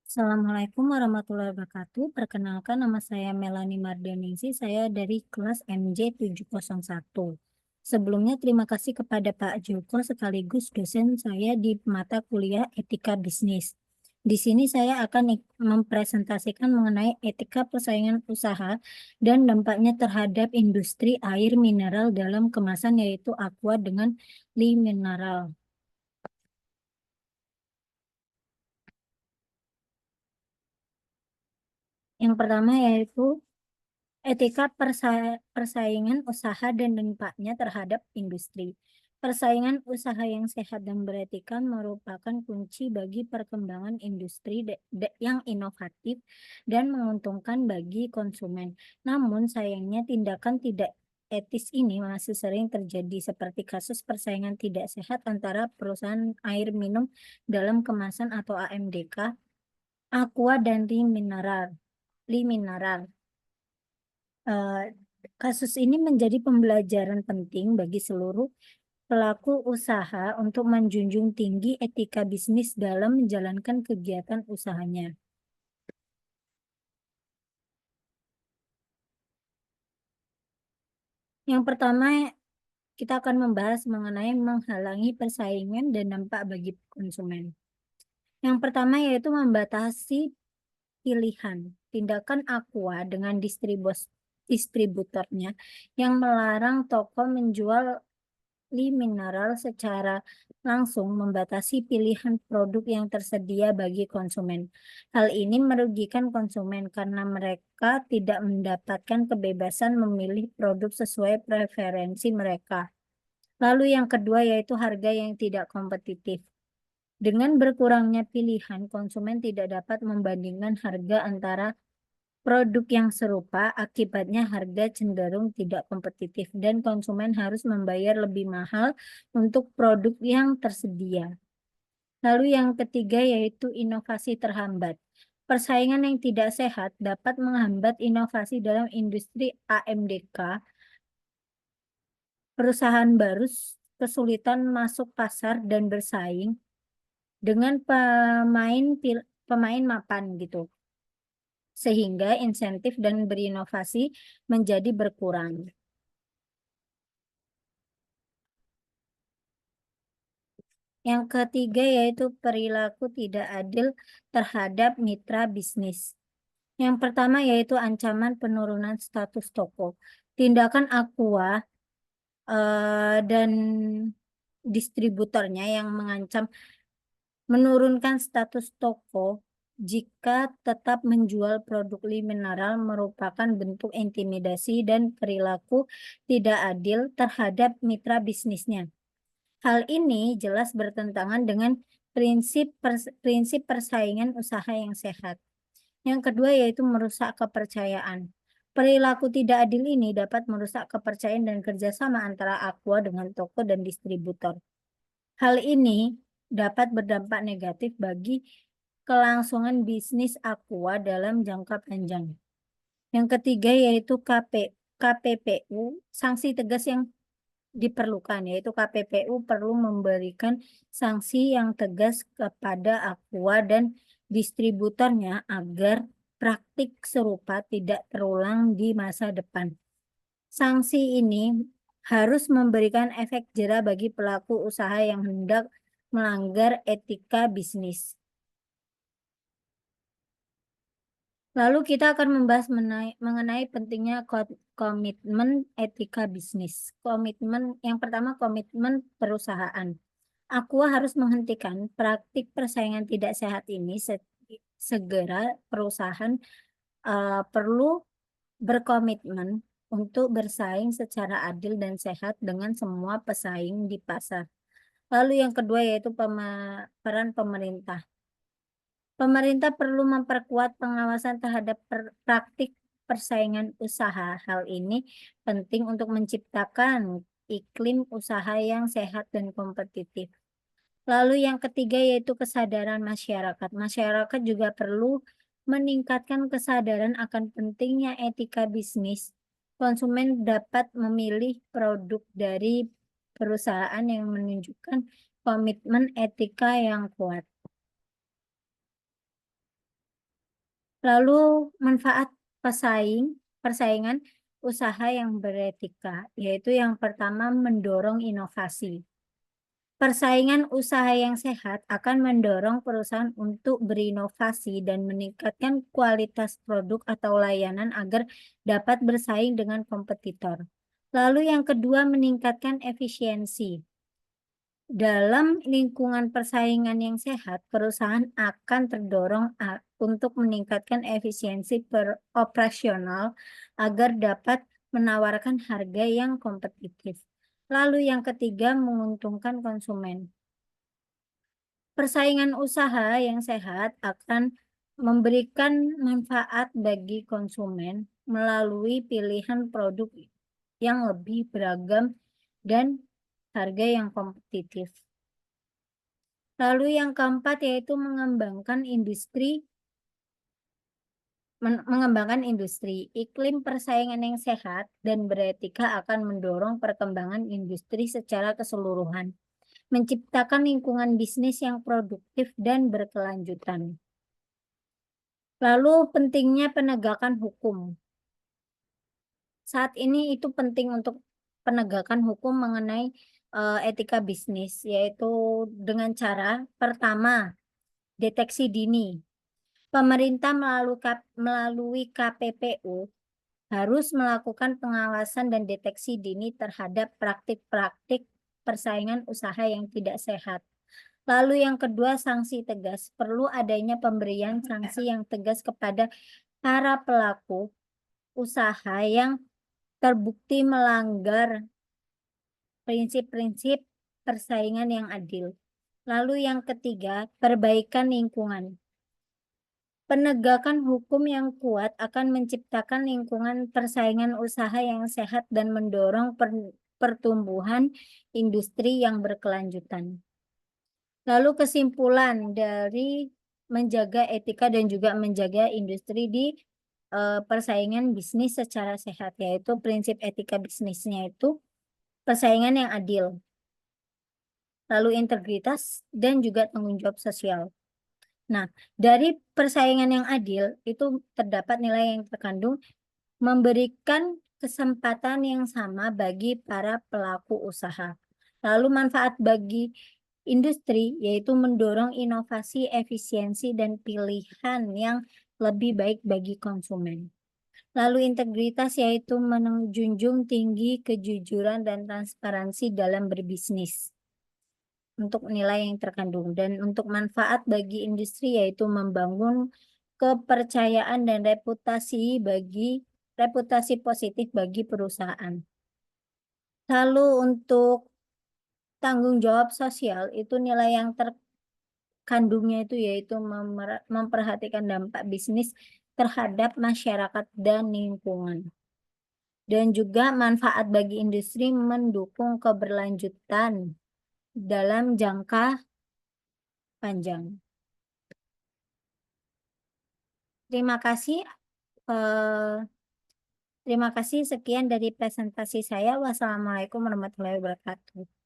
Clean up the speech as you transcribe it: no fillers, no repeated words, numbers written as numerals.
Assalamualaikum warahmatullahi wabarakatuh. Perkenalkan nama saya Melanie Mardianingsih, saya dari kelas MJ 701. Sebelumnya terima kasih kepada Pak Joko sekaligus dosen saya di mata kuliah Etika Bisnis. Di sini saya akan mempresentasikan mengenai etika persaingan usaha dan dampaknya terhadap industri air mineral dalam kemasan yaitu Aqua dengan Li Mineral. Yang pertama yaitu etika persaingan usaha dan dampaknya terhadap industri. Persaingan usaha yang sehat dan beretika merupakan kunci bagi perkembangan industri yang inovatif dan menguntungkan bagi konsumen. Namun sayangnya tindakan tidak etis ini masih sering terjadi seperti kasus persaingan tidak sehat antara perusahaan air minum dalam kemasan atau AMDK, Aqua dan Li Mineral. Eh, Kasus ini menjadi pembelajaran penting bagi seluruh pelaku usaha untuk menjunjung tinggi etika bisnis dalam menjalankan kegiatan usahanya. Yang pertama, kita akan membahas mengenai menghalangi persaingan dan dampak bagi konsumen. Yang pertama yaitu membatasi pilihan. Tindakan Aqua dengan distributornya yang melarang toko menjual Mineral secara langsung membatasi pilihan produk yang tersedia bagi konsumen. Hal ini merugikan konsumen karena mereka tidak mendapatkan kebebasan memilih produk sesuai preferensi mereka. Lalu yang kedua yaitu harga yang tidak kompetitif. Dengan berkurangnya pilihan, konsumen tidak dapat membandingkan harga antara produk yang serupa, akibatnya harga cenderung tidak kompetitif dan konsumen harus membayar lebih mahal untuk produk yang tersedia. Lalu yang ketiga yaitu inovasi terhambat. Persaingan yang tidak sehat dapat menghambat inovasi dalam industri AMDK. Perusahaan baru kesulitan masuk pasar dan bersaing dengan pemain mapan gitu, sehingga insentif dan berinovasi menjadi berkurang. Yang ketiga yaitu perilaku tidak adil terhadap mitra bisnis. Yang pertama yaitu ancaman penurunan status toko. Tindakan Aqua dan distributornya yang mengancam menurunkan status toko jika tetap menjual produk mineral merupakan bentuk intimidasi dan perilaku tidak adil terhadap mitra bisnisnya. Hal ini jelas bertentangan dengan prinsip persaingan usaha yang sehat. Yang kedua yaitu merusak kepercayaan. Perilaku tidak adil ini dapat merusak kepercayaan dan kerjasama antara Aqua dengan toko dan distributor. Hal ini dapat berdampak negatif bagi kelangsungan bisnis Aqua dalam jangka panjang. Yang ketiga yaitu KPPU, sanksi tegas yang diperlukan, yaitu KPPU perlu memberikan sanksi yang tegas kepada Aqua dan distributornya agar praktik serupa tidak terulang di masa depan. Sanksi ini harus memberikan efek jera bagi pelaku usaha yang hendak melanggar etika bisnis. Lalu kita akan membahas mengenai pentingnya komitmen etika bisnis. Komitmen yang pertama, komitmen perusahaan. Aqua harus menghentikan praktik persaingan tidak sehat ini segera. Perusahaan perlu berkomitmen untuk bersaing secara adil dan sehat dengan semua pesaing di pasar. Lalu yang kedua yaitu peran pemerintah. Pemerintah perlu memperkuat pengawasan terhadap praktik persaingan usaha. Hal ini penting untuk menciptakan iklim usaha yang sehat dan kompetitif. Lalu yang ketiga yaitu kesadaran masyarakat. Masyarakat juga perlu meningkatkan kesadaran akan pentingnya etika bisnis. Konsumen dapat memilih produk dari perusahaan yang menunjukkan komitmen etika yang kuat. Lalu manfaat persaingan usaha yang beretika, yaitu yang pertama mendorong inovasi. Persaingan usaha yang sehat akan mendorong perusahaan untuk berinovasi dan meningkatkan kualitas produk atau layanan agar dapat bersaing dengan kompetitor. Lalu yang kedua, meningkatkan efisiensi. Dalam lingkungan persaingan yang sehat, perusahaan akan terdorong untuk meningkatkan efisiensi operasional agar dapat menawarkan harga yang kompetitif. Lalu yang ketiga, menguntungkan konsumen. Persaingan usaha yang sehat akan memberikan manfaat bagi konsumen melalui pilihan produk yang lebih beragam dan harga yang kompetitif. Lalu yang keempat yaitu mengembangkan industri. Iklim persaingan yang sehat dan beretika akan mendorong perkembangan industri secara keseluruhan, menciptakan lingkungan bisnis yang produktif dan berkelanjutan. Lalu pentingnya penegakan hukum. Saat ini itu penting untuk penegakan hukum mengenai etika bisnis, yaitu dengan cara pertama, deteksi dini. Pemerintah melalui KPPU harus melakukan pengawasan dan deteksi dini terhadap praktik-praktik persaingan usaha yang tidak sehat. Lalu yang kedua, sanksi tegas. Perlu adanya pemberian sanksi yang tegas kepada para pelaku usaha yang terbukti melanggar prinsip-prinsip persaingan yang adil. Lalu yang ketiga, perbaikan lingkungan. Penegakan hukum yang kuat akan menciptakan lingkungan persaingan usaha yang sehat dan mendorong pertumbuhan industri yang berkelanjutan. Lalu kesimpulan dari menjaga etika dan juga menjaga industri di persaingan bisnis secara sehat, yaitu prinsip etika bisnisnya itu persaingan yang adil, lalu integritas dan juga tanggung jawab sosial. Nah, dari persaingan yang adil itu terdapat nilai yang terkandung memberikan kesempatan yang sama bagi para pelaku usaha. Lalu manfaat bagi industri yaitu mendorong inovasi, efisiensi, dan pilihan yang lebih baik bagi konsumen. Lalu integritas yaitu menjunjung tinggi kejujuran dan transparansi dalam berbisnis untuk nilai yang terkandung, dan untuk manfaat bagi industri yaitu membangun kepercayaan dan reputasi positif bagi perusahaan. Lalu untuk tanggung jawab sosial itu nilai yang terkandungnya itu yaitu memperhatikan dampak bisnis terhadap masyarakat dan lingkungan. Dan juga manfaat bagi industri mendukung keberlanjutan dalam jangka panjang. Terima kasih. Terima kasih. Sekian dari presentasi saya. Wassalamualaikum warahmatullahi wabarakatuh.